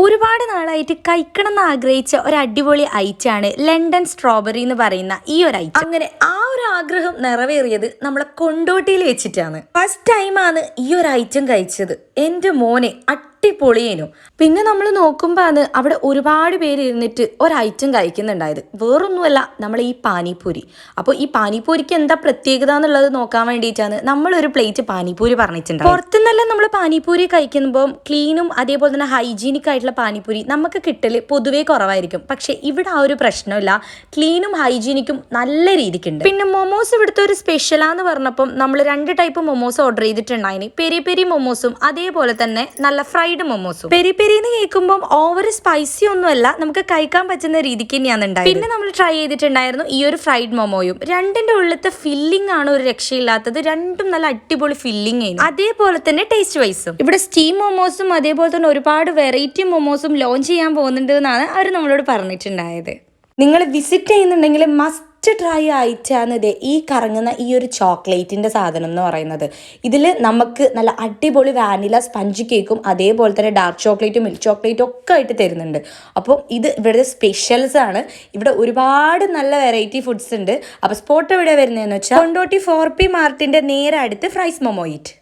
ഒരുപാട് നാളായിട്ട് കഴിക്കണം എന്ന് ആഗ്രഹിച്ച ഒരു അടിപൊളി ഐറ്റാണ് ലണ്ടൻ സ്ട്രോബെറി എന്ന് പറയുന്ന ഈ ഒരു ഐറ്റം. അങ്ങനെ ആ ഒരു ആഗ്രഹം നിറവേറിയത് നമ്മളെ കൊണ്ടോട്ടിയിൽ വെച്ചിട്ടാണ്. ഫസ്റ്റ് ടൈമാണ് ഈ ഒരു ഐറ്റം കഴിച്ചത്. എൻ്റെ മോനെ അടിപൊളിയേനു. പിന്നെ നമ്മൾ നോക്കുമ്പോൾ അവിടെ ഒരുപാട് പേര് ഇരുന്നിട്ട് ഒരു ഐറ്റം കഴിക്കുന്നുണ്ടായത് വേറൊന്നുമല്ല, നമ്മൾ ഈ പാനിപ്പൂരി. അപ്പോൾ ഈ പാനിപ്പൂരിക്ക് എന്താ പ്രത്യേകത എന്നുള്ളത് നോക്കാൻ വേണ്ടിയിട്ടാണ് നമ്മളൊരു പ്ലേറ്റ് പാനിപ്പൂരി പറഞ്ഞിട്ടുണ്ട്. പുറത്തുനിന്നല്ല നമ്മൾ പാനിപ്പൂരി കഴിക്കുമ്പോൾ ക്ലീനും അതേപോലെ തന്നെ ഹൈജീനിക് ആയിട്ടുള്ള പാനിപ്പൂരി നമുക്ക് കിട്ടൽ പൊതുവേ കുറവായിരിക്കും. പക്ഷെ ഇവിടെ ആ ഒരു പ്രശ്നമില്ല, ക്ലീനും ഹൈജീനിക്കും നല്ല രീതിക്കുണ്ട്. പിന്നെ മൊമോസ് ഇവിടുത്തെ ഒരു സ്പെഷ്യലാന്ന് പറഞ്ഞപ്പം നമ്മൾ 2 ടൈപ്പ് മൊമോസ് ഓർഡർ ചെയ്തിട്ടുണ്ടായിന്. പെരി പെരി മൊമോസും അതേപോലെ തന്നെ നല്ല ഫ്രൈഡ് മൊമോസും. പെരി പെരിന്ന് കേൾക്കുമ്പോൾ ഓവർ സ്പൈസി ഒന്നുമല്ല, നമുക്ക് കഴിക്കാൻ പറ്റുന്ന രീതിക്ക് തന്നെയാണ് ഉണ്ടായത്. പിന്നെ നമ്മൾ ട്രൈ ചെയ്തിട്ടുണ്ടായിരുന്നു ഈ ഒരു ഫ്രൈഡ് മൊമോയും. രണ്ടിന്റെ ഉള്ളിലത്തെ ഫില്ലിംഗ് ആണ് ഒരു രക്ഷയില്ലാത്തത്. രണ്ടും നല്ല അടിപൊളി ഫില്ലിംഗ് ആണ്. അതേപോലെ തന്നെ ടേസ്റ്റ് വൈസും ഇവിടെ സ്റ്റീം മൊമോസും അതേപോലെ തന്നെ ഒരുപാട് വെറൈറ്റി മൊമോസും ലോഞ്ച് ചെയ്യാൻ പോകുന്നുണ്ട് എന്നാണ് അവർ നമ്മളോട് പറഞ്ഞിട്ടുണ്ടായത്. നിങ്ങൾ വിസിറ്റ് ചെയ്യുന്നുണ്ടെങ്കിൽ മസ്റ്റ് ട്രൈ ആയിട്ടാണ് ഇത് ഈ കറങ്ങുന്ന ഈ ഒരു ചോക്ലേറ്റിൻ്റെ സാധനം എന്ന് പറയുന്നത്. ഇതിൽ നമുക്ക് നല്ല അടിപൊളി വാനില സ്പഞ്ച് കേക്കും അതേപോലെ തന്നെ ഡാർക്ക് ചോക്ലേറ്റും മിൽക്ക് ചോക്ലേറ്റും ഒക്കെ ആയിട്ട് തരുന്നുണ്ട്. അപ്പോൾ ഇത് ഇവിടുത്തെ സ്പെഷ്യൽസ് ആണ്. ഇവിടെ ഒരുപാട് നല്ല വെറൈറ്റി ഫുഡ്സ് ഉണ്ട്. അപ്പോൾ സ്പോട്ട് എവിടെ വരുന്നതെന്ന് വെച്ചാൽ കൊണ്ടോട്ടി 4P മാർട്ടിൻ്റെ നേരെ അടുത്ത് ഫ്രൈസ് മൊമോയിറ്റ്.